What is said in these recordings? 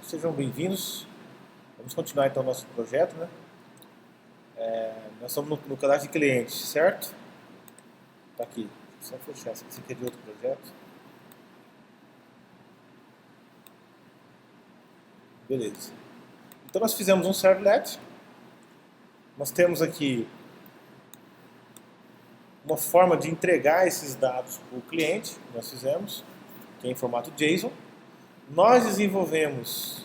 Sejam bem-vindos. Vamos continuar então o nosso projeto, né? Nós estamos no cadastro de clientes, certo? Tá aqui. Só fechar. Esse aqui é de outro projeto. Beleza. Então nós fizemos um servlet. Nós temos aqui uma forma de entregar esses dados para o cliente. Nós fizemos, que é em formato JSON. Nós desenvolvemos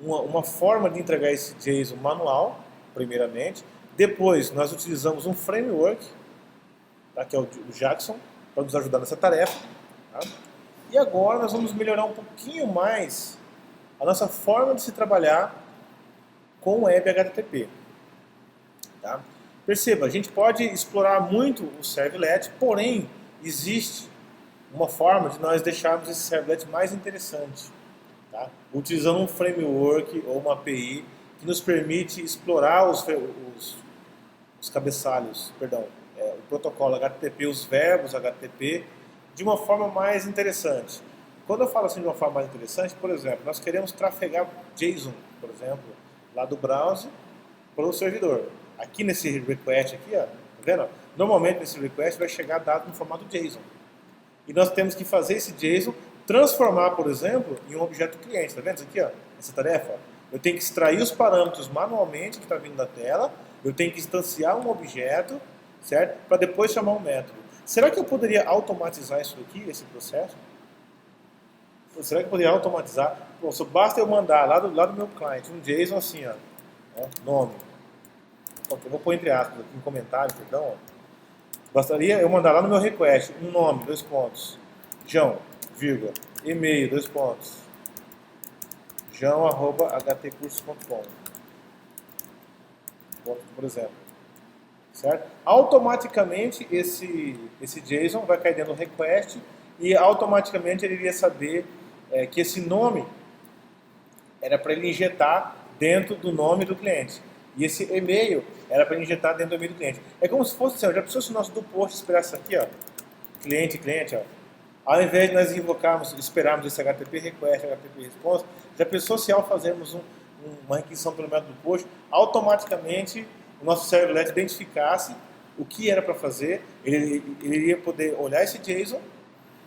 uma forma de entregar esse JSON manual, primeiramente. Depois, nós utilizamos um framework, tá, que é o Jackson, para nos ajudar nessa tarefa. Tá? E agora nós vamos melhorar um pouquinho mais a nossa forma de se trabalhar com o web HTTP. Tá? Perceba, a gente pode explorar muito o servlet, porém, existe uma forma de nós deixarmos esse servlet mais interessante. Tá? Utilizando um framework ou uma API que nos permite explorar os cabeçalhos, o protocolo HTTP, os verbos HTTP, de uma forma mais interessante. Quando eu falo assim de uma forma mais interessante, por exemplo, nós queremos trafegar JSON, por exemplo, lá do browser para o servidor. Aqui nesse request aqui, ó, tá vendo? Normalmente nesse request vai chegar dado no formato JSON. E nós temos que fazer esse JSON transformar, por exemplo, em um objeto cliente. Tá vendo isso aqui, ó? Essa tarefa? Eu tenho que extrair os parâmetros manualmente que está vindo da tela, eu tenho que instanciar um objeto, certo? Para depois chamar um método. Será que eu poderia automatizar isso aqui, esse processo? Será que eu poderia automatizar? Bom, só basta eu mandar lá do meu cliente um JSON assim, ó, nome. Eu vou pôr entre aspas aqui, um comentário, perdão. Ó. Bastaria eu mandar lá no meu request um nome, 2 pontos, João, vírgula, e-mail, 2 pontos, joão@htcursos.com, por exemplo. Certo? Automaticamente esse JSON vai cair dentro do request e automaticamente ele iria saber que esse nome era para ele injetar dentro do nome do cliente. E esse e-mail era para injetar dentro do e-mail do cliente. É como se fosse assim, já pensou se o nosso do post esperasse aqui, ó, cliente, ó, ao invés de nós invocarmos, esperarmos esse HTTP request, HTTP response, já pensou se ao fazermos uma requisição pelo método do post, automaticamente o nosso servlet identificasse o que era para fazer, ele iria poder olhar esse JSON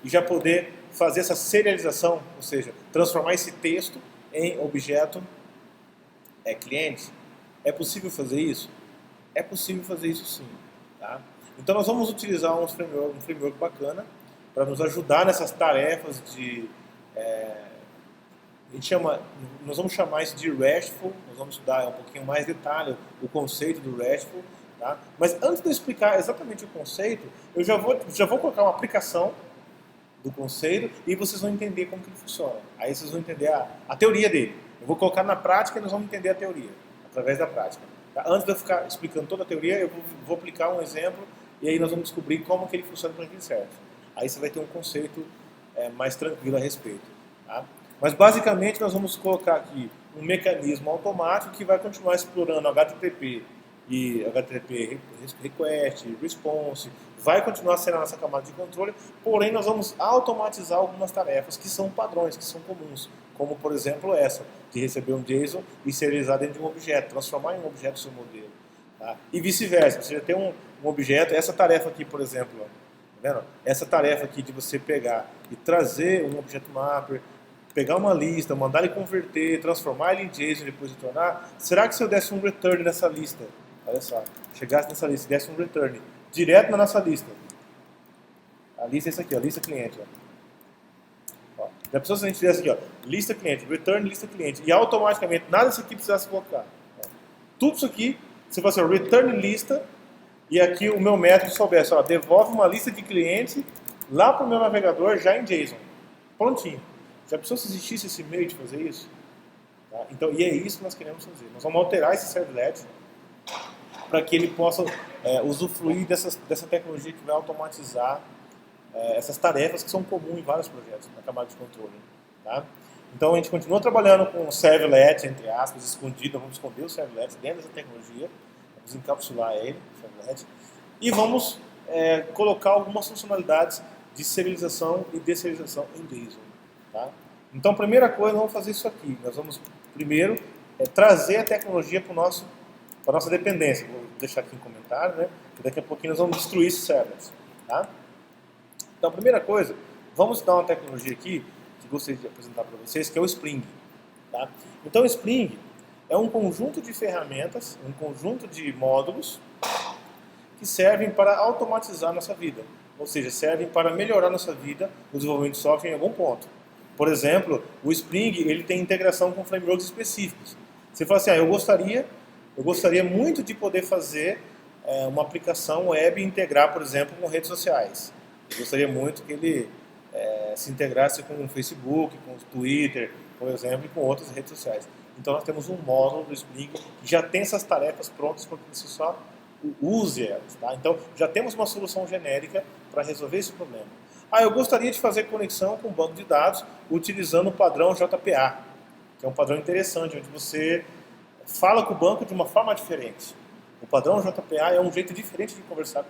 e já poder fazer essa serialização, ou seja, transformar esse texto em objeto cliente. É possível fazer isso? É possível fazer isso sim. Tá? Então nós vamos utilizar um framework bacana para nos ajudar nessas tarefas de... nós vamos chamar isso de RESTful, nós vamos estudar um pouquinho mais detalhe o conceito do RESTful. Tá? Mas antes de eu explicar exatamente o conceito, eu já vou colocar uma aplicação do conceito e vocês vão entender como que ele funciona. Aí vocês vão entender a teoria dele. Eu vou colocar na prática e nós vamos entender a teoria, através da prática. Tá? Antes de eu ficar explicando toda a teoria, eu vou aplicar um exemplo e aí nós vamos descobrir como que ele funciona para que ele serve. Aí você vai ter um conceito mais tranquilo a respeito. Tá? Mas basicamente nós vamos colocar aqui um mecanismo automático que vai continuar explorando HTTP e HTTP request, response, vai continuar sendo a nossa camada de controle, porém nós vamos automatizar algumas tarefas que são padrões, que são comuns, como por exemplo essa, de receber um JSON e serializar dentro de um objeto, transformar em um objeto o seu modelo. Tá? E vice-versa, você já tem um objeto, essa tarefa aqui, por exemplo, ó, tá vendo? Essa tarefa aqui de você pegar e trazer um objeto mapper, pegar uma lista, mandar ele converter, transformar ele em JSON e depois retornar, será que se eu desse um return nessa lista, olha só, chegasse nessa lista e desse um return direto na nossa lista, a lista é essa aqui, ó, lista cliente, ó. Já pensou se a gente fizesse aqui, ó, lista cliente, return lista cliente, e automaticamente nada disso aqui precisasse colocar. Ó. Tudo isso aqui, você faz assim, return lista, e aqui o meu método soubesse, ó, devolve uma lista de clientes lá para o meu navegador já em JSON. Prontinho. Já pensou se existisse esse meio de fazer isso? Tá? Então, e é isso que nós queremos fazer. Nós vamos alterar esse servlet para que ele possa usufruir dessa tecnologia que vai automatizar essas tarefas que são comuns em vários projetos na camada de controle. Tá? Então a gente continua trabalhando com o servlet, entre aspas, escondido, vamos esconder o servlet dentro dessa tecnologia, vamos encapsular ele, o servlet, e vamos colocar algumas funcionalidades de serialização e desserialização em JSON. Tá? Então, a primeira coisa, vamos fazer isso aqui. Nós vamos, primeiro, trazer a tecnologia para a nossa dependência. Vou deixar aqui um comentário, né? E daqui a pouquinho nós vamos destruir esses servers. Tá? Então, a primeira coisa, vamos dar uma tecnologia aqui, que gostaria de apresentar para vocês, que é o Spring. Tá? Então, o Spring é um conjunto de ferramentas, um conjunto de módulos que servem para automatizar a nossa vida. Ou seja, servem para melhorar a nossa vida, o desenvolvimento de software em algum ponto. Por exemplo, o Spring ele tem integração com frameworks específicos. Você fala assim, eu gostaria muito de poder fazer uma aplicação web e integrar, por exemplo, com redes sociais. Eu gostaria muito que ele se integrasse com o Facebook, com o Twitter, por exemplo, e com outras redes sociais. Então nós temos um módulo do Spring que já tem essas tarefas prontas para que você só use elas. Tá? Então já temos uma solução genérica para resolver esse problema. Eu gostaria de fazer conexão com o banco de dados utilizando o padrão JPA, que é um padrão interessante, onde você fala com o banco de uma forma diferente. O padrão JPA é um jeito diferente de conversar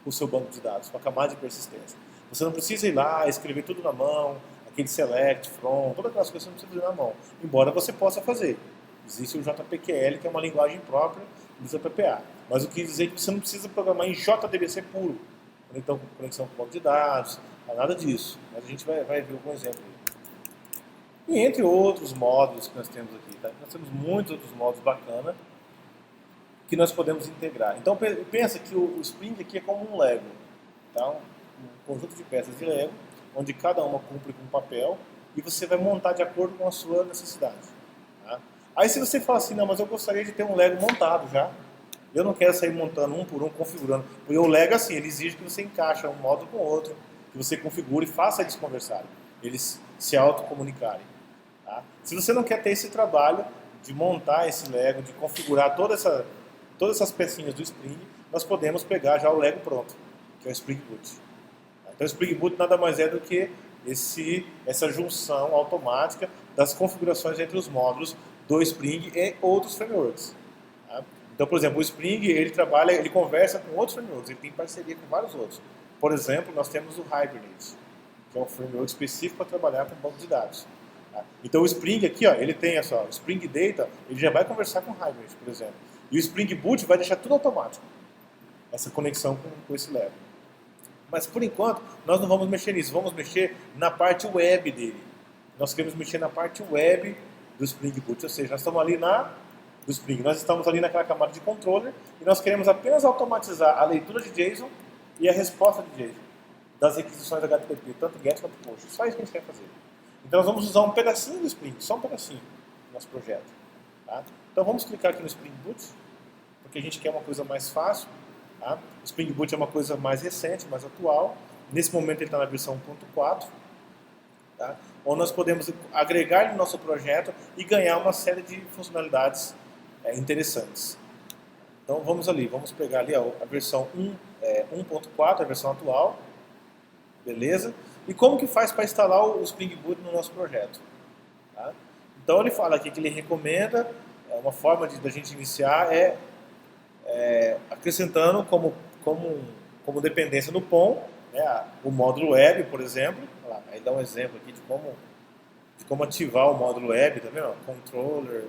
com o seu banco de dados, com a camada de persistência. Você não precisa ir lá, escrever tudo na mão, aquele select, from, todas aquelas coisas você não precisa fazer na mão, embora você possa fazer. Existe o JPQL, que é uma linguagem própria do JPA. Mas o que quer dizer que você não precisa programar em JDBC puro, então com conexão com o banco de dados, nada disso. Mas a gente vai ver algum exemplo aí. E entre outros módulos que nós temos aqui, tá? Nós temos muitos outros módulos bacanas que nós podemos integrar. Então pensa que o Spring aqui é como um Lego, tá? Um conjunto de peças de Lego, onde cada uma cumpre com um papel e você vai montar de acordo com a sua necessidade. Tá? Aí se você fala assim, não, mas eu gostaria de ter um Lego montado já, eu não quero sair montando um por um, configurando, porque o Lego assim, ele exige que você encaixe um módulo com o outro, que você configure e faça eles conversarem, eles se autocomunicarem. Tá? Se você não quer ter esse trabalho de montar esse Lego, de configurar todas essas pecinhas do Spring, nós podemos pegar já o Lego pronto, que é o Spring Boot. Então o Spring Boot nada mais é do que essa junção automática das configurações entre os módulos do Spring e outros frameworks. Tá? Então, por exemplo, o Spring ele conversa com outros frameworks, ele tem parceria com vários outros. Por exemplo, nós temos o Hibernate, que é um framework específico para trabalhar com banco de dados. Tá? Então o Spring aqui, ele tem o Spring Data, ele já vai conversar com o Hibernate, por exemplo. E o Spring Boot vai deixar tudo automático, essa conexão com esse Lego. Mas por enquanto, nós não vamos mexer nisso, vamos mexer na parte web dele. Nós queremos mexer na parte web do Spring Boot, ou seja, nós estamos ali do Spring, nós estamos ali naquela camada de controller e nós queremos apenas automatizar a leitura de JSON e a resposta de JSON das requisições HTTP, tanto GET quanto POST. Só isso que a gente quer fazer. Então nós vamos usar um pedacinho do Spring, só um pedacinho do nosso projeto. Tá? Então vamos clicar aqui no Spring Boot, porque a gente quer uma coisa mais fácil. Tá? O Spring Boot é uma coisa mais recente, mais atual. Nesse momento ele está na versão 1.4, tá? Onde nós podemos agregar no nosso projeto e ganhar uma série de funcionalidades interessantes. Então vamos ali, vamos pegar ali a versão 1.4, a versão atual, beleza? E como que faz para instalar o Spring Boot no nosso projeto? Tá? Então ele fala aqui que ele recomenda, uma forma da gente iniciar acrescentando como dependência no POM, né, o módulo web, por exemplo. Olha lá, aí dá um exemplo aqui de como ativar o módulo web, tá vendo? Controller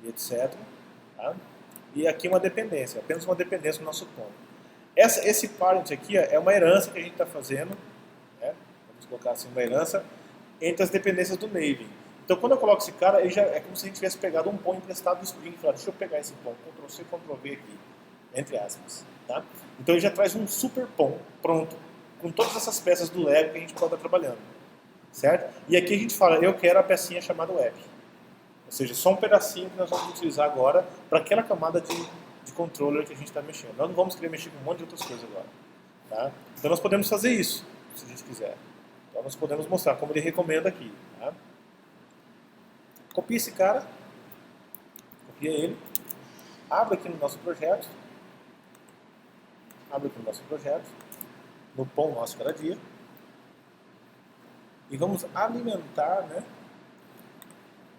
e etc. Tá? E aqui uma dependência, apenas uma dependência no nosso POM. Esse parent aqui é uma herança que a gente está fazendo, né? Vamos colocar assim, uma herança entre as dependências do Maven. Então quando eu coloco esse cara, ele já é como se a gente tivesse pegado um POM emprestado do Spring e falar, deixa eu pegar esse POM, Ctrl+C, Ctrl+V aqui, entre aspas. Tá? Então ele já traz um super POM pronto, com todas essas peças do Lego que a gente pode estar trabalhando. Certo? E aqui a gente fala, eu quero a pecinha chamada web. Ou seja, só um pedacinho que nós vamos utilizar agora para aquela camada de controller que a gente está mexendo. Nós não vamos querer mexer com um monte de outras coisas agora. Tá? Então nós podemos fazer isso, se a gente quiser. Então nós podemos mostrar como ele recomenda aqui. Tá? Copia esse cara, copia ele, abre aqui no nosso projeto, no POM nosso cada dia, e vamos alimentar, né,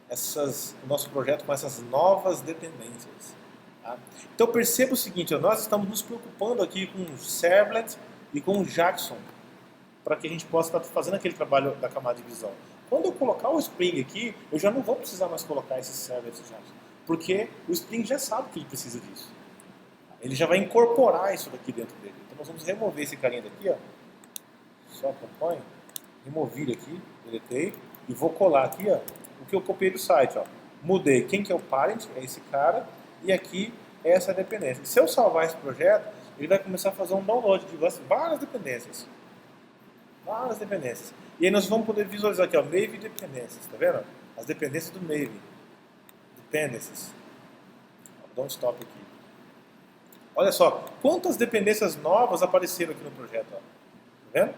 o nosso projeto com essas novas dependências. Tá? Então perceba o seguinte, nós estamos nos preocupando aqui com o Servlet e com o Jackson, para que a gente possa estar fazendo aquele trabalho da camada de visão. Quando eu colocar o Spring aqui, eu já não vou precisar mais colocar esses servers já, porque o Spring já sabe que ele precisa disso. Ele já vai incorporar isso daqui dentro dele. Então nós vamos remover esse carinha daqui, ó. Só acompanhe. Removi ele aqui, deletei, e vou colar aqui, ó, o que eu copiei do site, ó. Mudei quem que é o parent, é esse cara, e aqui é essa dependência. Se eu salvar esse projeto, ele vai começar a fazer um download de várias dependências. Várias dependências. E aí nós vamos poder visualizar aqui, ó, Maven dependências, tá vendo? As dependências do Maven. Dependencies. Vou dar um stop aqui. Olha só, quantas dependências novas apareceram aqui no projeto, ó. Tá vendo?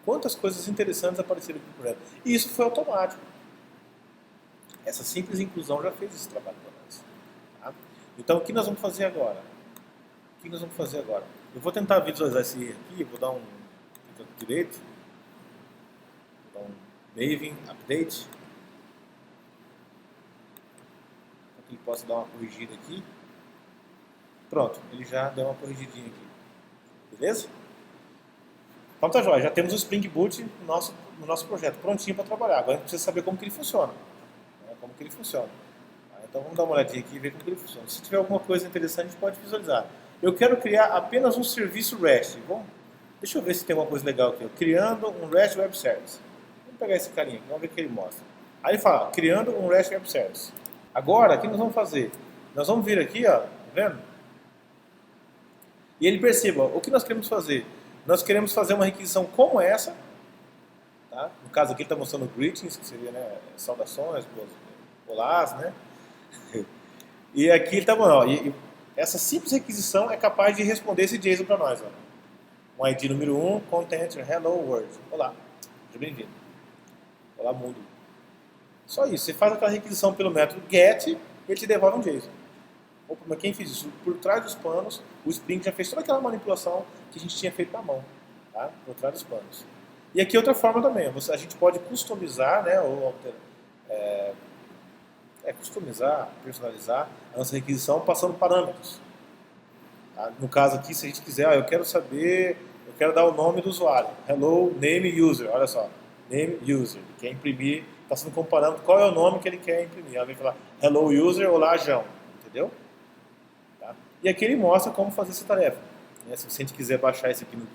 Quantas coisas interessantes apareceram aqui no projeto. E isso foi automático. Essa simples inclusão já fez esse trabalho para nós. Tá? Então, o que nós vamos fazer agora? Eu vou tentar visualizar esse aqui, vou dar um clique direito, vou dar um Maven Update, para que ele possa dar uma corrigida aqui. Pronto, ele já deu uma corrigidinha aqui. Beleza? Então tá jóia, já temos o Spring Boot no nosso projeto, prontinho para trabalhar. Agora a gente precisa saber como que ele funciona. Então vamos dar uma olhadinha aqui e ver como que ele funciona. Se tiver alguma coisa interessante, a gente pode visualizar. Eu quero criar apenas um serviço REST. Deixa eu ver se tem alguma coisa legal aqui. Criando um REST Web Service. Vamos pegar esse carinha aqui, vamos ver o que ele mostra. Aí ele fala, criando um REST Web Service. Agora, o que nós vamos fazer? Nós vamos vir aqui, ó, tá vendo? E ele perceba, ó, o que nós queremos fazer? Nós queremos fazer uma requisição como essa. Tá? No caso aqui ele está mostrando greetings, que seria, né, saudações, olás, né? E aqui está bom, ó, essa simples requisição é capaz de responder esse JSON para nós. Ó. Um ID número 1, content, hello world. Olá, seja bem-vindo. Olá, mundo. Só isso, você faz aquela requisição pelo método get e ele te devolve um JSON. Opa, mas quem fez isso? Por trás dos panos, o Spring já fez toda aquela manipulação que a gente tinha feito na mão. Tá? Por trás dos panos. E aqui outra forma também, a gente pode customizar, né, ou alterar, customizar, personalizar a nossa requisição passando parâmetros. Tá? No caso aqui, se a gente quiser, eu quero dar o nome do usuário, hello name user, olha só, name user, ele quer imprimir, passando com parâmetro, qual é o nome que ele quer imprimir, ela vem falar hello user, olá João, entendeu? Tá? E aqui ele mostra como fazer essa tarefa. Né? Se a gente quiser baixar esse aqui no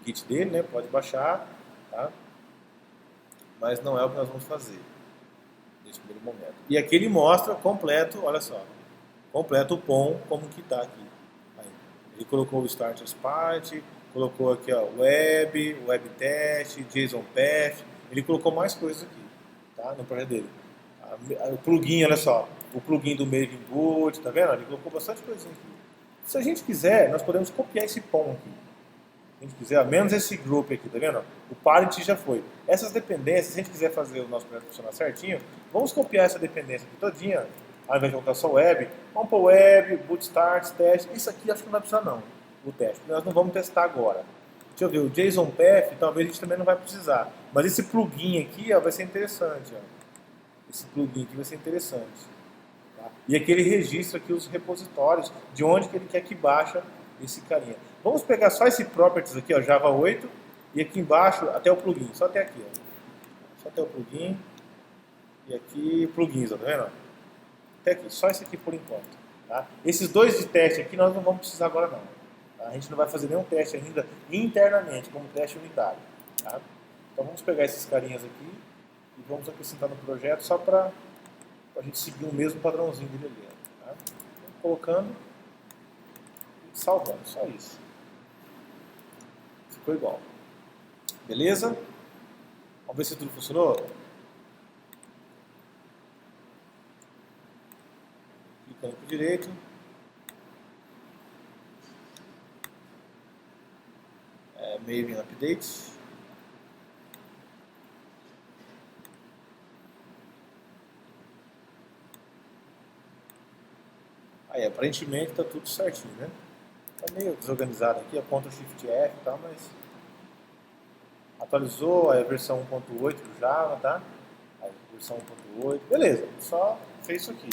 kit dele, né? Pode baixar, tá? Mas não é o que nós vamos fazer nesse primeiro momento. E aqui ele mostra completo, olha só, completo o POM como que está aqui. Aí, ele colocou o Starters Part, colocou aqui ó, web test, JSON Path, ele colocou mais coisas aqui, tá? No projeto dele. O plugin, olha só, o plugin do Maven Boot, tá vendo? Ele colocou bastante coisinha aqui. Se a gente quiser, nós podemos copiar esse POM aqui. Se a gente quiser, menos esse group aqui, tá vendo? O parent já foi. Essas dependências, se a gente quiser fazer o nosso projeto funcionar certinho, vamos copiar essa dependência aqui todinha, ao invés de colocar só web, vamos para web, boot start, teste. Isso aqui acho que não vai precisar não, o teste, nós não vamos testar agora. Deixa eu ver, o JSON Path, talvez a gente também não vai precisar. Mas esse plugin aqui ó, vai ser interessante. Ó. Esse plugin aqui vai ser interessante. Tá? E aqui ele registra aqui os repositórios, de onde que ele quer que baixa esse carinha. Vamos pegar só esse properties aqui, ó, Java 8, e aqui embaixo até o plugin, só até aqui, ó. Só até o plugin, e aqui plugins, ó, tá vendo? Até aqui, só esse aqui por enquanto. Tá? Esses dois de teste aqui nós não vamos precisar agora não. Tá? A gente não vai fazer nenhum teste ainda internamente, como teste unitário. Tá? Então vamos pegar esses carinhas aqui e vamos acrescentar no projeto só para a gente seguir o mesmo padrãozinho dele ali. Tá? Então, colocando e salvando, só isso. Ficou igual. Beleza? Vamos ver se tudo funcionou? Clicando para o direito. Maven Update. Aí, aparentemente está tudo certinho, né? Está meio desorganizado aqui, a Ctrl Shift F e tal, mas atualizou a versão 1.8 do Java, tá? A versão 1.8, beleza, só fez isso aqui.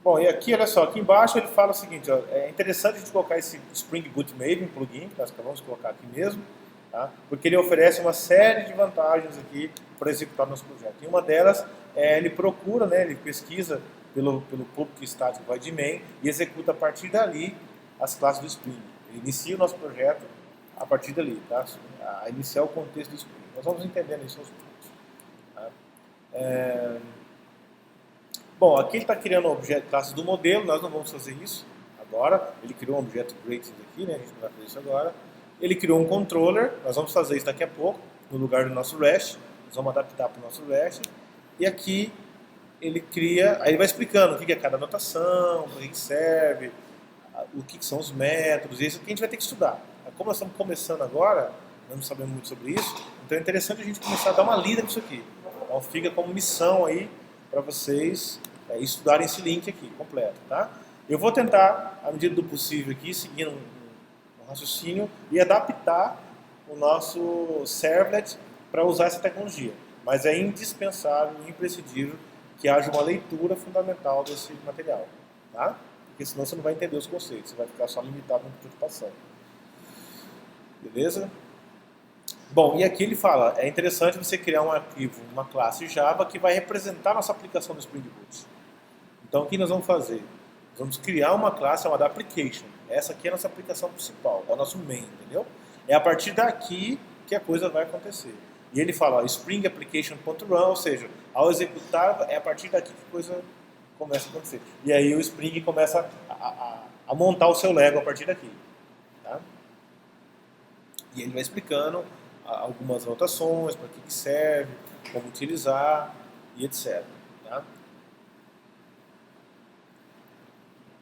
Bom, e aqui, olha só, aqui embaixo ele fala o seguinte, ó, é interessante a gente colocar esse Spring Boot Maven plugin, que nós acabamos de colocar aqui mesmo, tá? Porque ele oferece uma série de vantagens aqui para executar nosso projeto. E uma delas é ele procura, né, ele pesquisa pelo público static void main e executa a partir dali as classes do Spring. Ele inicia o nosso projeto a partir dali, tá? A iniciar o contexto do Spring. Nós vamos entendendo isso aos poucos. Tá? Bom, aqui ele está criando o objeto classe do modelo, nós não vamos fazer isso agora. Ele criou um objeto greatest aqui, né? A gente não vai fazer isso agora. Ele criou um controller, nós vamos fazer isso daqui a pouco, no lugar do nosso REST. Nós vamos adaptar para o nosso REST. E aqui ele cria, aí ele vai explicando o que é cada anotação, para que serve, o que são os métodos, e isso que a gente vai ter que estudar. Como nós estamos começando agora, nós não sabemos muito sobre isso, então é interessante a gente começar a dar uma lida nisso aqui. Então fica como missão aí para vocês estudarem esse link aqui, completo, tá? Eu vou tentar, à medida do possível aqui, seguir um raciocínio e adaptar o nosso servlet para usar essa tecnologia. Mas é indispensável, imprescindível, que haja uma leitura fundamental desse material, tá? Porque senão você não vai entender os conceitos, você vai ficar só limitado no que passando. Beleza? Bom, e aqui ele fala, é interessante você criar um arquivo, uma classe Java que vai representar a nossa aplicação do Spring Boot. Então o que nós vamos fazer? Nós vamos criar uma classe chamada application. Essa aqui é a nossa aplicação principal, é o nosso main, entendeu? É a partir daqui que a coisa vai acontecer. E ele fala Spring Application.run, ou seja, ao executar é a partir daqui que a coisa começa a acontecer. E aí o Spring começa a montar o seu Lego a partir daqui. Tá? E ele vai explicando algumas anotações, para que serve, como utilizar e etc. Tá?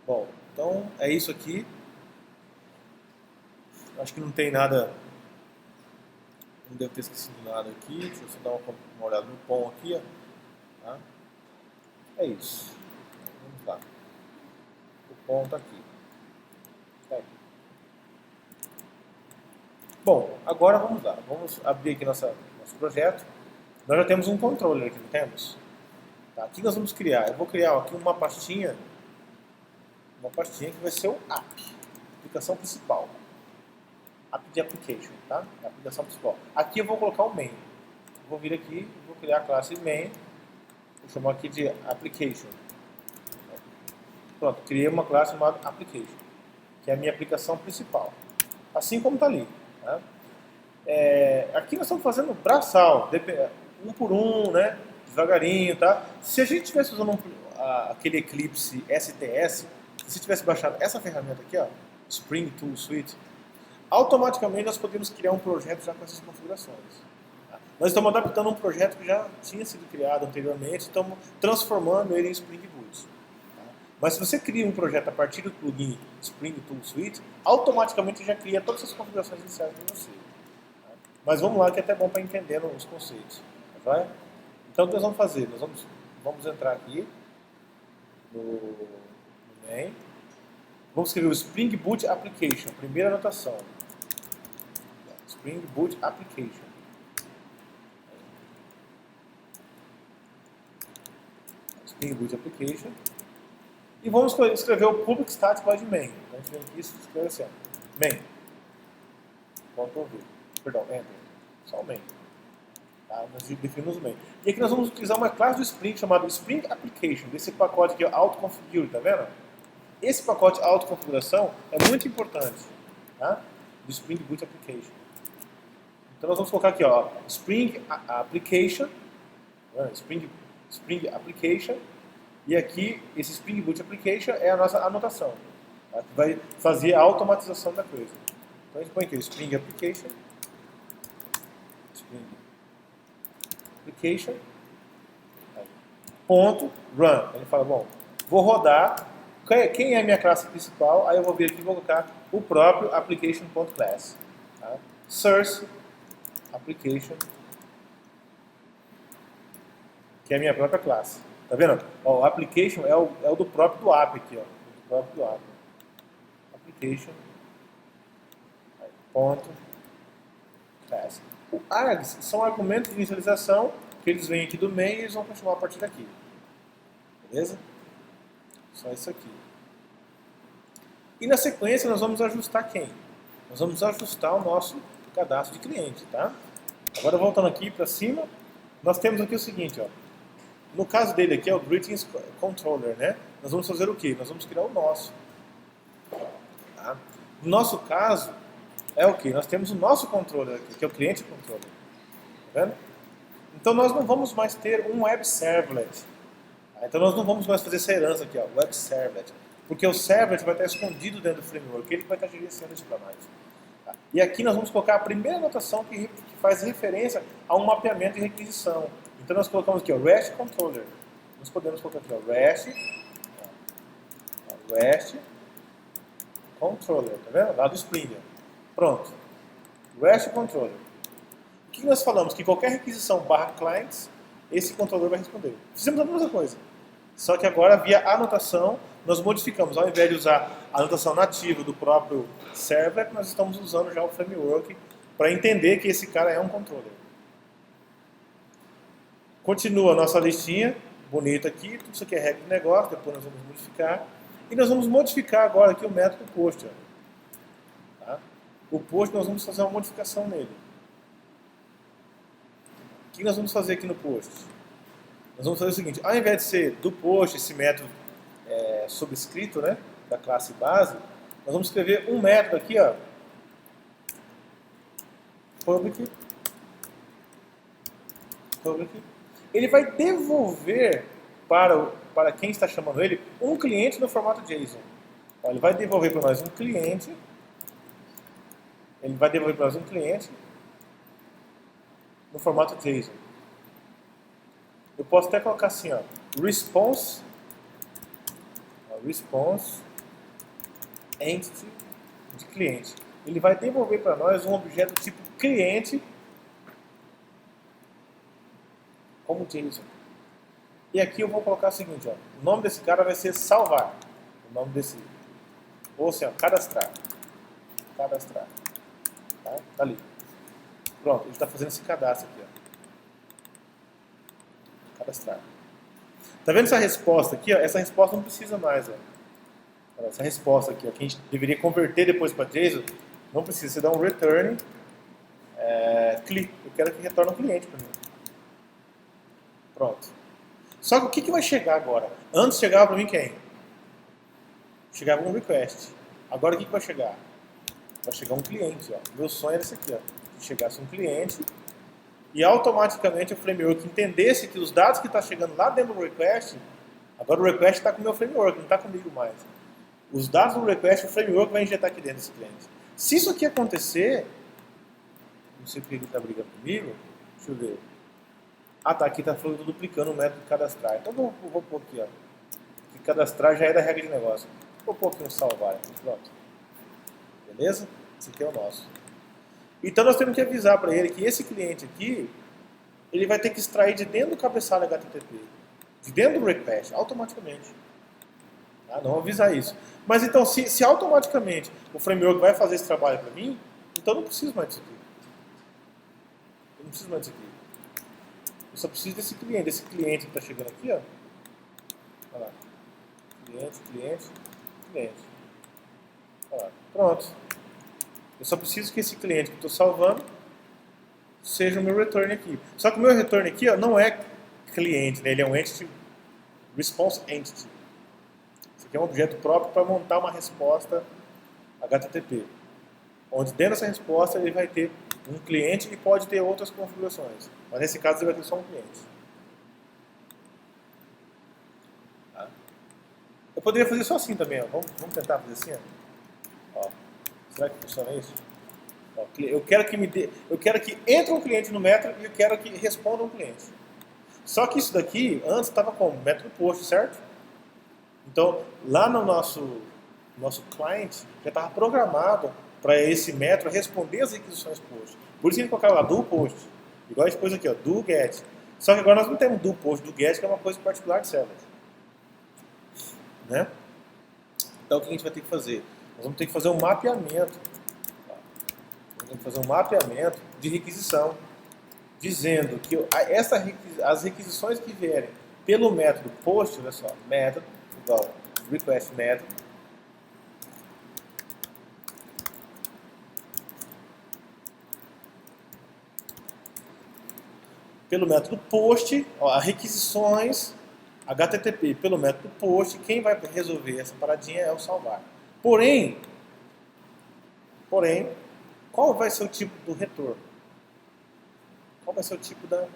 Bom, então é isso aqui. Acho que não tem nada, não devo ter esquecido nada aqui. Deixa eu só dar uma olhada no POM aqui. Ó. Tá? É isso. Vamos lá. O POM está aqui. Tá aí. Bom, agora vamos lá. Vamos abrir aqui nosso projeto. Nós já temos um controller aqui, não temos? Tá, aqui nós vamos criar. Eu vou criar aqui uma pastinha que vai ser o app, aplicação principal. App de application, tá? A aplicação principal. Aqui eu vou colocar o main. Vou vir aqui, vou criar a classe main. Vou chamar aqui de application. Pronto, criei uma classe chamada application, que é a minha aplicação principal. Assim como está ali. Tá? Aqui nós estamos fazendo braçal, um por um, né? Devagarinho, tá? Se a gente estivesse usando aquele Eclipse STS, se tivesse baixado essa ferramenta aqui, ó, Spring Tool Suite, automaticamente nós podemos criar um projeto já com essas configurações. Tá? Nós estamos adaptando um projeto que já tinha sido criado anteriormente, estamos transformando ele em Spring Boot. Tá? Mas se você cria um projeto a partir do plugin Spring Tool Suite, automaticamente já cria todas as configurações iniciais para você. Tá? Mas vamos lá que é até bom para entender os conceitos. Tá? Então o que nós vamos fazer? Nós vamos entrar aqui no main. Vamos escrever o Spring Boot Application, primeira anotação. Spring Boot Application. Spring Boot Application. E vamos escrever o Public Static Void Main. A gente vem aqui e escreve assim, main. Ctrl V. Perdão, Enter. Só o main. Tá? Nós definimos o main. E aqui nós vamos utilizar uma classe do Spring chamada Spring Application, desse pacote aqui, Auto-Configure, tá vendo? Esse pacote autoconfiguração é muito importante, tá? Do Spring Boot Application. Então nós vamos colocar aqui, ó, Spring Application, né? Spring Application, e aqui esse Spring Boot Application é a nossa anotação, tá? Que vai fazer a automatização da coisa. Então a gente põe aqui Spring Application, ponto run. Ele fala, bom, vou rodar. Quem é a minha classe principal? Aí eu vou vir aqui e vou colocar o próprio application.class. Tá? Source application, que é a minha própria classe. Tá vendo? Ó, o application é o do próprio do app aqui, ó. Do próprio do app. Application. Ponto. Class. O args são argumentos de inicialização que eles vêm aqui do main e eles vão continuar a partir daqui. Beleza? Só isso aqui. E na sequência nós vamos ajustar quem? Nós vamos ajustar o nosso cadastro de cliente, tá? Agora voltando aqui para cima, nós temos aqui o seguinte, ó. No caso dele aqui é o Greetings Controller, né? Nós vamos fazer o quê? Nós vamos criar o nosso. Tá? No nosso caso, é o quê? Nós temos o nosso controller aqui, que é o cliente controller. Tá vendo? Então nós não vamos mais ter um web servlet. Tá? Então nós não vamos mais fazer essa herança aqui, ó, web servlet. Porque o servlet vai estar escondido dentro do framework, ele vai estar gerenciando isso para nós. Tá? E aqui nós vamos colocar a primeira anotação que faz referência a um mapeamento de requisição. Então nós colocamos aqui, ó, REST Controller. Nós podemos colocar aqui, ó, REST Controller, tá vendo? Lá do Spring. Pronto. REST Controller. O que nós falamos? Que qualquer requisição barra clients, esse controller vai responder. Fizemos a mesma coisa. Só que agora, via anotação, nós modificamos. Ao invés de usar a anotação nativa do próprio servlet, nós estamos usando já o framework para entender que esse cara é um controller. Continua a nossa listinha, bonita aqui, tudo isso aqui é regra de negócio, depois nós vamos modificar. E nós vamos modificar agora aqui o método post. Ó. Tá? O post nós vamos fazer uma modificação nele. O que nós vamos fazer aqui no post? Nós vamos fazer o seguinte, ao invés de ser do post, esse método subscrito, né, da classe base, nós vamos escrever um método aqui, ó, public. Ele vai devolver para quem está chamando ele um cliente no formato JSON. Então, ele vai devolver para nós um cliente. Ele vai devolver para nós um cliente no formato JSON. Eu posso até colocar assim, ó, response entity de cliente. Ele vai devolver para nós um objeto tipo cliente como JSON. E aqui eu vou colocar o seguinte, ó, o nome desse cara vai ser salvar. O nome desse, ou assim, ó, cadastrar. Tá? Tá ali. Pronto, ele está fazendo esse cadastro aqui, ó. Cadastrar. Tá vendo essa resposta aqui, ó? Essa resposta não precisa mais, ó. Essa resposta aqui, ó, que a gente deveria converter depois para JSON, não precisa. Você dá um return, clique. Eu quero que retorne um cliente para mim. Pronto. Só que o que vai chegar agora? Antes chegava para mim quem? Chegava um request. Agora o que vai chegar? Vai chegar um cliente. Ó. Meu sonho era esse aqui. Ó. Que chegasse um cliente e automaticamente o framework entendesse que os dados que estão chegando lá dentro do request, agora o request está com o meu framework, não está comigo mais. Os dados do request, o framework vai injetar aqui dentro desse cliente. Se isso aqui acontecer, não sei porque ele está brigando comigo, deixa eu ver. Ah, tá, aqui está falando duplicando o método de cadastrar. Então vou pôr aqui, ó. Que cadastrar já é da regra de negócio. Vou pôr aqui um salvar aqui, pronto. Beleza? Esse aqui é o nosso. Então nós temos que avisar para ele que esse cliente aqui, ele vai ter que extrair de dentro do cabeçalho HTTP, de dentro do request, automaticamente. Tá? Não avisar isso. Mas então, se automaticamente o framework vai fazer esse trabalho para mim, então eu não preciso mais disso aqui. Eu não preciso mais disso aqui. Eu só preciso desse cliente que está chegando aqui, ó. Olha lá. Cliente. Olha lá. Pronto. Eu só preciso que esse cliente que eu estou salvando seja o meu return aqui. Só que o meu return aqui, ó, não é cliente, né? Ele é um entity, response entity. Isso aqui é um objeto próprio para montar uma resposta HTTP. Onde dentro dessa resposta ele vai ter um cliente e pode ter outras configurações. Mas nesse caso ele vai ter só um cliente. Tá? Eu poderia fazer só assim também. Ó. Vamos tentar fazer assim. Ó. Será que funciona isso? Ó, eu quero que entre um cliente no método e eu quero que responda um cliente. Só que isso daqui antes estava como método post, certo? Então lá no nosso client já estava programado para esse método responder as requisições post. Por isso que ele colocava lá do post. Igual a gente pôs aqui, ó, do get. Só que agora nós não temos do post, do get, que é uma coisa particular de servlet. Né? Então o que a gente vai ter que fazer? Nós vamos ter que fazer um mapeamento. Nós vamos fazer um mapeamento de requisição, dizendo que as requisições que vierem pelo método post, olha só, método igual request método, pelo método POST, ó, requisições HTTP pelo método POST, quem vai resolver essa paradinha é o salvar. Porém, qual vai ser o tipo do retorno? Qual vai ser o tipo da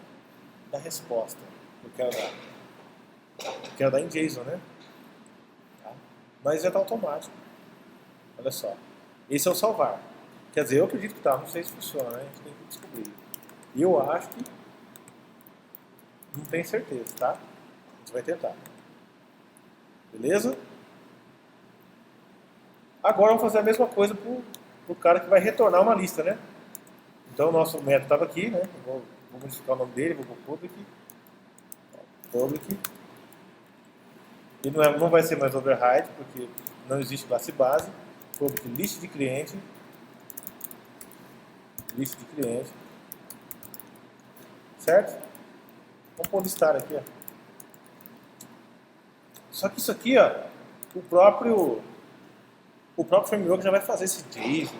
resposta que eu quero dar? Eu quero dar em JSON, né? Tá? Mas já está automático. Olha só. Esse é o salvar. Quer dizer, eu acredito que tá, não sei se funciona, né? A gente tem que descobrir. E eu acho que não tenho certeza, tá? A gente vai tentar. Beleza? Agora vamos fazer a mesma coisa pro cara que vai retornar uma lista, né? Então o nosso método estava aqui, né? Vou modificar o nome dele, vou pôr public. E não vai ser mais override, porque não existe classe base. Public list de cliente. Certo? Vamos pôr listar aqui, ó. Só que isso aqui, ó, o próprio framework já vai fazer esse JSON,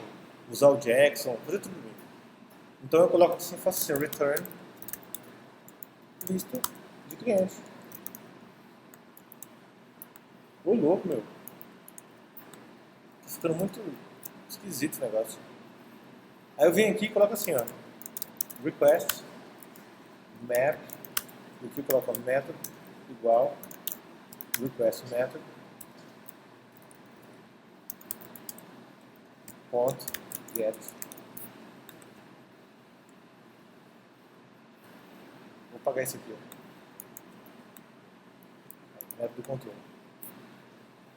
usar o Jackson, fazer tudo bem. Então eu coloco assim, faço assim, return lista de clientes. Ô louco, meu. Tá ficando muito esquisito esse negócio. Aí eu venho aqui e coloco assim, ó, request map, e aqui eu coloco method igual request method ponto get. Vou apagar esse aqui, ó. Método do controle.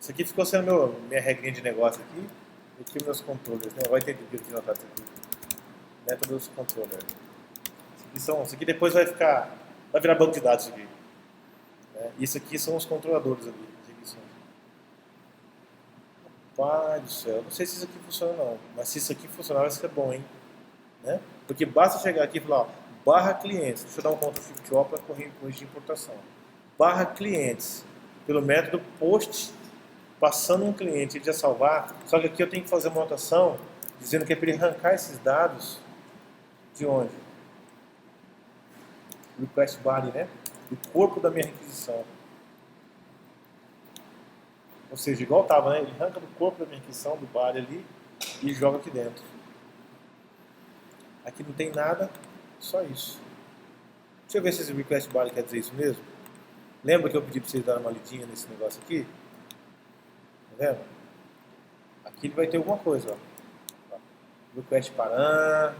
Isso aqui ficou sendo minha regrinha de negócio aqui. E aqui meus controllers, né? Vai ter que notar isso aqui. Método dos controllers. Isso aqui depois vai virar banco de dados aqui. Né? Isso aqui são os controladores ali. Pai do céu, não sei se isso aqui funciona não, mas se isso aqui funcionar vai ser bom, hein? Né? Porque basta chegar aqui e falar, ó, barra clientes, deixa eu dar um Ctrl Shift O para corrigir importação. Barra clientes, pelo método post, passando um cliente, ele já salvar, só que aqui eu tenho que fazer uma anotação dizendo que é para ele arrancar esses dados de onde? Request body, né? Do corpo da minha requisição. Ou seja, igual estava, né? Ele arranca do corpo da minha requisição, do body ali, e joga aqui dentro. Aqui não tem nada, só isso. Deixa eu ver se esse request body quer dizer isso mesmo. Lembra que eu pedi para vocês darem uma lidinha nesse negócio aqui? Tá vendo? Aqui ele vai ter alguma coisa, ó. Request param.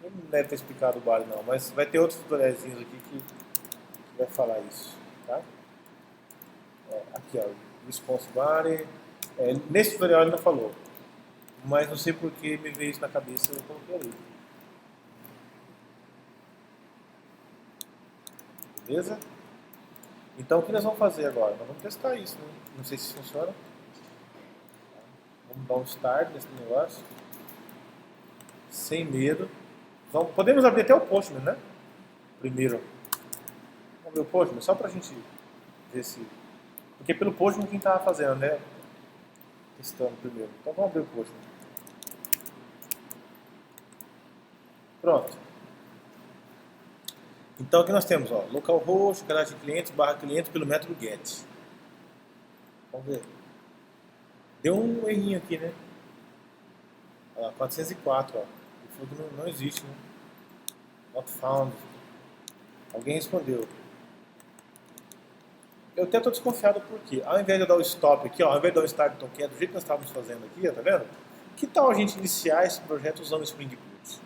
Ele não deve ter explicado o body não, mas vai ter outros tutoriais aqui que vai falar isso, tá? Aqui, ó. Response body. Nesse tutorial ele não falou, mas não sei porque me veio isso na cabeça e eu coloquei ali. Beleza? Então o que nós vamos fazer agora? Nós vamos testar isso, né? Não sei se funciona. Vamos dar um start nesse negócio. Sem medo. Podemos abrir até o Postman, né? Primeiro. Vamos ver o Postman, só pra gente ver se... Porque pelo Postman quem estava fazendo, né? Testando primeiro. Então vamos abrir o Postman. Pronto. Então aqui nós temos, ó, localhost, cadastro de clientes, barra clientes pelo método get. Vamos ver. Deu um errinho aqui, né? Olha lá, 404, ó. Não existe, né? Not found. Alguém respondeu. Eu até estou desconfiado porque, ao invés de eu dar o stop aqui, ó, ao invés de dar o start tomcat, do jeito que nós estávamos fazendo aqui, ó, tá vendo? Que tal a gente iniciar esse projeto usando o Spring Boot?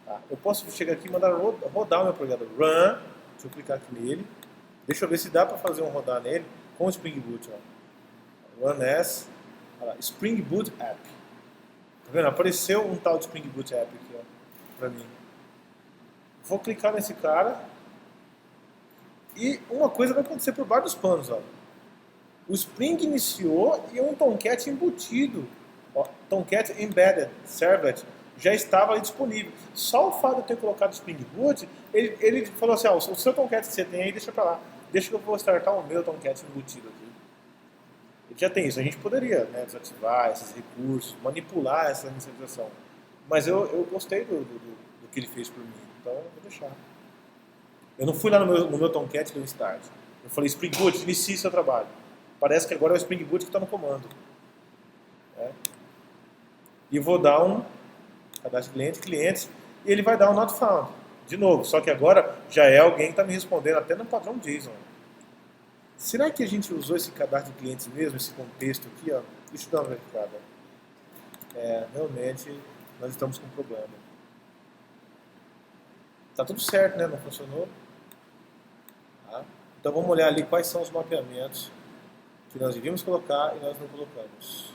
Tá? Eu posso chegar aqui e mandar rodar o meu projeto. Run, deixa eu clicar aqui nele. Deixa eu ver se dá para fazer um rodar nele com o Spring Boot. Ó. Run as, olha lá, Spring Boot App. Tá vendo? Apareceu um tal de Spring Boot App aqui, ó, para mim. Vou clicar nesse cara. E uma coisa vai acontecer por vários panos, ó. O Spring iniciou e um Tomcat embutido, ó, Tomcat Embedded Servlet, já estava ali disponível. Só o fato de eu ter colocado o Spring Boot, ele falou assim, ó, o seu Tomcat que você tem aí, deixa pra lá. Deixa que eu vou startar o meu Tomcat embutido aqui. Ele já tem isso, a gente poderia, né, desativar esses recursos, manipular essa inicialização. Mas eu gostei do que ele fez por mim, então eu vou deixar. Eu não fui lá no meu Tomcat e dei um start. Eu falei, Spring Boot, inicie seu trabalho. Parece que agora é o Spring Boot que está no comando. Né? E vou dar um cadastro cliente, clientes, e ele vai dar um not found. De novo, só que agora já é alguém que está me respondendo até no padrão JSON. Será que a gente usou esse cadastro de clientes mesmo, esse contexto aqui? Ó? Deixa eu dar uma verificada. Realmente nós estamos com um problema. Tá tudo certo, né? Não funcionou. Tá? Então vamos olhar ali quais são os mapeamentos que nós devíamos colocar e nós não colocamos.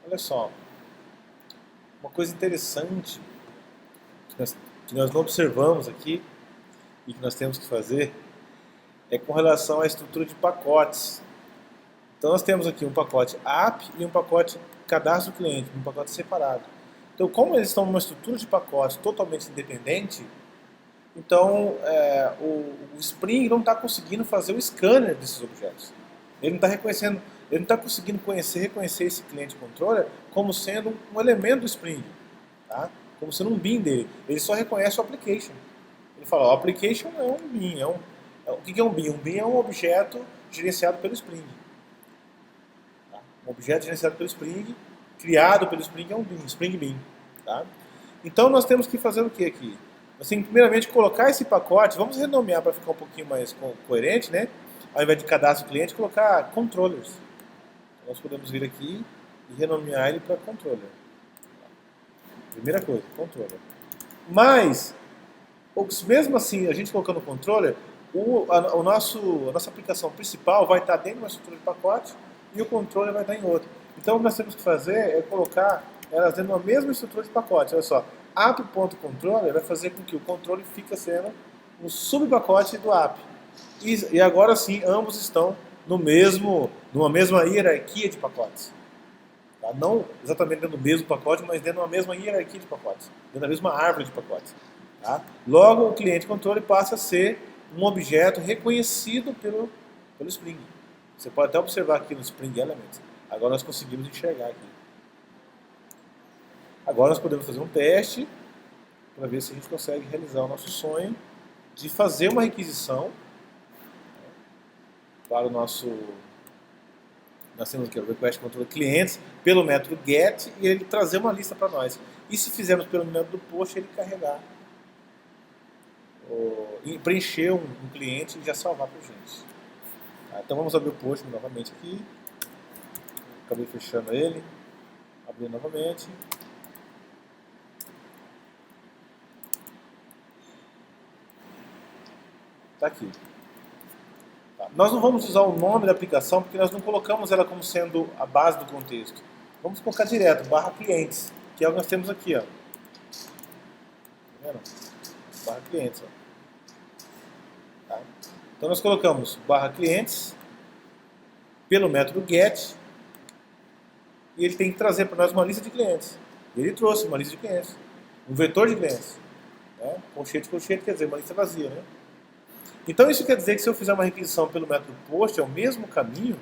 Olha só, uma coisa interessante que nós não observamos aqui e que nós temos que fazer é com relação à estrutura de pacotes. Então nós temos aqui um pacote app e um pacote cadastro cliente, um pacote separado. Então como eles estão numa estrutura de pacotes totalmente independente, então o Spring não está conseguindo fazer o scanner desses objetos. Ele não está reconhecendo, ele não está conseguindo reconhecer esse cliente controller como sendo um elemento do Spring, tá? Como sendo um bin dele. Ele só reconhece o application. Ele fala, o application é um bin. O que é um bin? Um bin é um objeto gerenciado pelo Spring. Tá? Um objeto gerenciado pelo Spring, criado pelo Spring, é um bin, Spring Bin. Tá? Então nós temos que fazer o que aqui? Nós temos que primeiramente colocar esse pacote, vamos renomear para ficar um pouquinho mais coerente, né? Ao invés de cadastro cliente, colocar controllers. Então, nós podemos vir aqui e renomear ele para controller. Primeira coisa, controller. Mas, mesmo assim, a gente colocando controller, a nossa aplicação principal vai estar dentro de uma estrutura de pacote e o controller vai estar em outra. Então, o que nós temos que fazer é colocar elas dentro de uma mesma estrutura de pacote. Olha só, app.controller vai fazer com que o controller fique sendo um subpacote do app. E agora sim, ambos estão numa mesma hierarquia de pacotes. Tá? Não exatamente dentro do mesmo pacote, mas dentro de uma mesma hierarquia de pacotes. Dentro da mesma árvore de pacotes. Tá? Logo, o cliente controle passa a ser um objeto reconhecido pelo Spring. Você pode até observar aqui no Spring Elements. Agora nós conseguimos enxergar aqui. Agora nós podemos fazer um teste para ver se a gente consegue realizar o nosso sonho de fazer uma requisição para o nosso... Nós temos aqui o request control clientes pelo método get e ele trazer uma lista para nós. E se fizermos pelo método post, ele carregar, preencher um cliente e já salvar para a gente. Tá, então vamos abrir o post novamente aqui. Acabei fechando ele. Abrir novamente. Está aqui. Nós não vamos usar o nome da aplicação porque nós não colocamos ela como sendo a base do contexto. Vamos colocar direto, /clientes, que é o que nós temos aqui. Ó. Tá vendo? /clientes. Ó. Tá? Então nós colocamos /clientes pelo método get e ele tem que trazer para nós uma lista de clientes. E ele trouxe uma lista de clientes, um vetor de clientes. Né? Colchete, quer dizer, uma lista vazia, né? Então isso quer dizer que se eu fizer uma requisição pelo método post, é o mesmo caminho,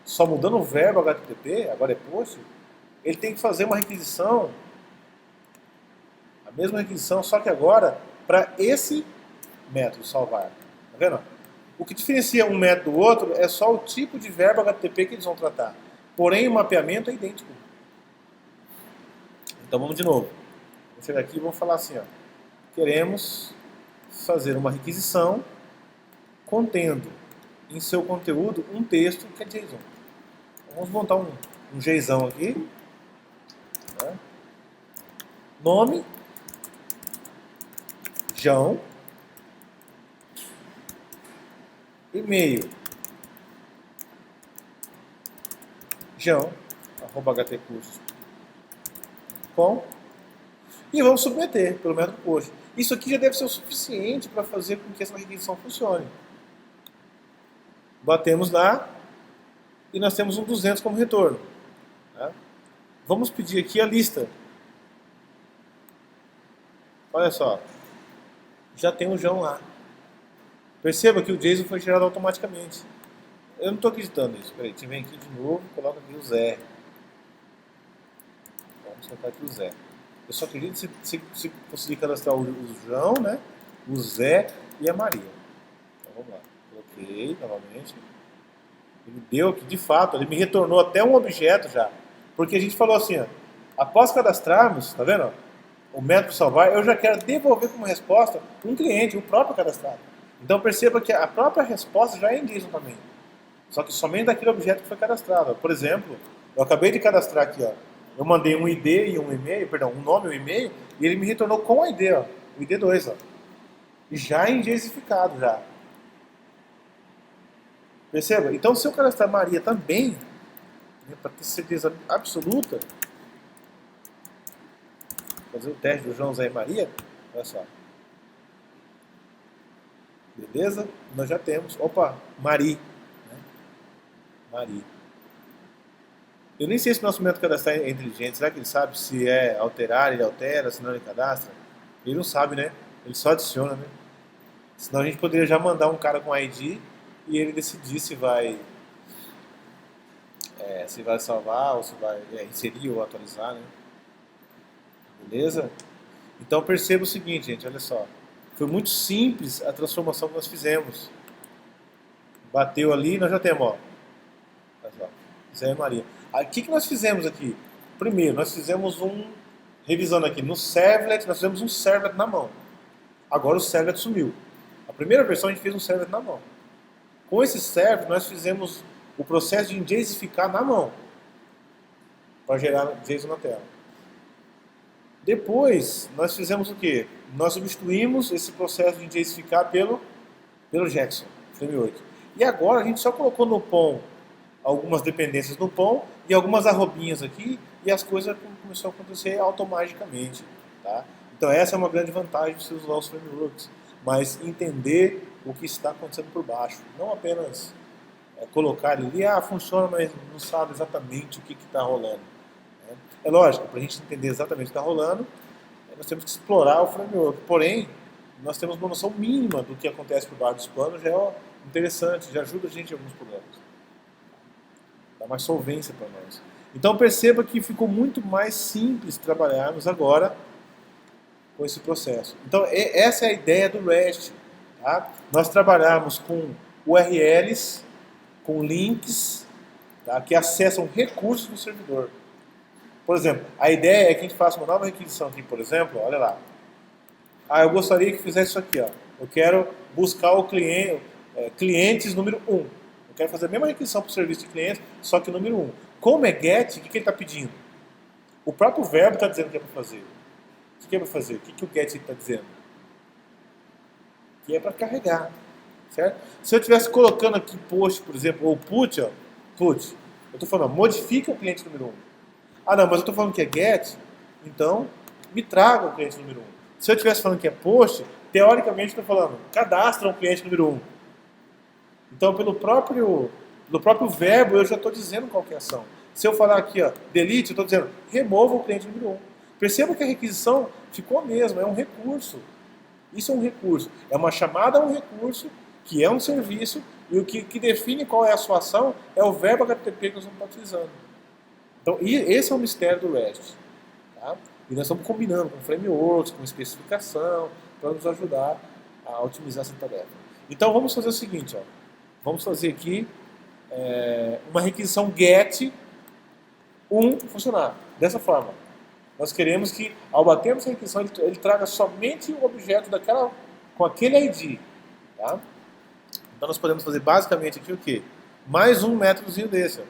só mudando o verbo HTTP, agora é post, ele tem que fazer uma requisição, a mesma requisição, só que agora para esse método salvar. Tá vendo? O que diferencia um método do outro é só o tipo de verbo HTTP que eles vão tratar. Porém, o mapeamento é idêntico. Então vamos de novo. Vamos chegar aqui e vamos falar assim, ó. Queremos fazer uma requisição contendo em seu conteúdo um texto que é JSON. Então, vamos montar um JSON aqui. Né? Nome, João, e-mail, joão@htcursos.com e vamos submeter pelo método post. Isso aqui já deve ser o suficiente para fazer com que essa requisição funcione. Batemos lá e nós temos um 200 como retorno. Tá? Vamos pedir aqui a lista. Olha só, já tem o João lá. Perceba que o JSON foi gerado automaticamente. Eu não estou acreditando nisso. Peraí, você vem aqui de novo e coloca aqui o Zé. Vamos colocar aqui o Zé. Eu só acredito se conseguir cadastrar o João, né? O Zé e a Maria. Então vamos lá. Coloquei novamente. Ele deu aqui, de fato, ele me retornou até um objeto já. Porque a gente falou assim, ó, após cadastrarmos, tá vendo? Ó, o método salvar, eu já quero devolver como resposta um cliente, o próprio cadastrado. Então perceba que a própria resposta já é em JSON também. Só que somente daquele objeto que foi cadastrado. Por exemplo, eu acabei de cadastrar aqui, ó. Eu mandei um ID e um e-mail, perdão, um nome e um e-mail, e ele me retornou com o ID, ó, o ID2, ó. E já em JSONificado já. Perceba? Então, se eu cadastrar Maria também, né, para ter certeza absoluta, fazer o teste do João, Zé e Maria, olha só. Beleza? Nós já temos. Opa, Mari. Né? Mari. Eu nem sei se o nosso método cadastrar é inteligente. Será que ele sabe se é alterar, ele altera, se não ele cadastra? Ele não sabe, né? Ele só adiciona, né? Senão a gente poderia já mandar um cara com ID e ele decidir se vai salvar ou se vai inserir ou atualizar, né? Beleza? Então perceba o seguinte, gente, olha só. Foi muito simples a transformação que nós fizemos. Bateu ali, nós já temos, ó. Olha só, Zé e Maria. O que nós fizemos aqui? Primeiro, nós fizemos revisando aqui, no servlet, nós fizemos um servlet na mão. Agora o servlet sumiu. A primeira versão a gente fez um servlet na mão. Com esse servlet, nós fizemos o processo de JSONificar na mão. Para gerar JSON na tela. Depois, nós fizemos o quê? Nós substituímos esse processo de JSONificar pelo Jackson, Frame 8. E agora a gente só colocou no POM algumas dependências no POM e algumas arrobinhas aqui e as coisas começaram a acontecer automaticamente. Tá? Então essa é uma grande vantagem de você usar os frameworks, mas entender o que está acontecendo por baixo. Não apenas colocar ali, funciona, mas não sabe exatamente o que está rolando. Né? É lógico, para a gente entender exatamente o que está rolando, nós temos que explorar o framework. Porém, nós temos uma noção mínima do que acontece por baixo dos panos, já é interessante, já ajuda a gente em alguns problemas. Dá mais solvência para nós. Então perceba que ficou muito mais simples trabalharmos agora com esse processo. Então essa é a ideia do REST. Tá? Nós trabalhamos com URLs, com links, tá? Que acessam recursos do servidor. Por exemplo, a ideia é que a gente faça uma nova requisição aqui, por exemplo, olha lá. Eu gostaria que fizesse isso aqui, ó. Eu quero buscar o clientes número 1. Eu quero fazer a mesma requisição para o serviço de clientes, só que o número 1. Como é GET, o que ele está pedindo? O próprio verbo está dizendo o que é para fazer. O que é para fazer? O que o GET está dizendo? Que é para carregar. Certo? Se eu estivesse colocando aqui post, por exemplo, ou put, eu estou falando, modifica o cliente número 1. Não, mas eu estou falando que é GET, então me traga o cliente número 1. Se eu estivesse falando que é post, teoricamente estou falando, cadastra um cliente número 1. Então, pelo próprio verbo, eu já estou dizendo qual que é a ação. Se eu falar aqui, ó, delete, eu estou dizendo, remova o cliente número 1. Perceba que a requisição ficou a mesma, é um recurso. Isso é um recurso. É uma chamada a um recurso, que é um serviço, e o que define qual é a sua ação é o verbo HTTP que nós vamos estar utilizando. Então, esse é o mistério do REST. Tá? E nós estamos combinando com frameworks, com especificação, para nos ajudar a otimizar essa tarefa. Então, vamos fazer o seguinte, ó. Vamos fazer aqui uma requisição GET 1 funcionar. Dessa forma. Nós queremos que, ao batermos essa requisição, ele traga somente o objeto com aquele ID. Tá? Então nós podemos fazer basicamente aqui o quê? Mais um métodozinho desse. Ó.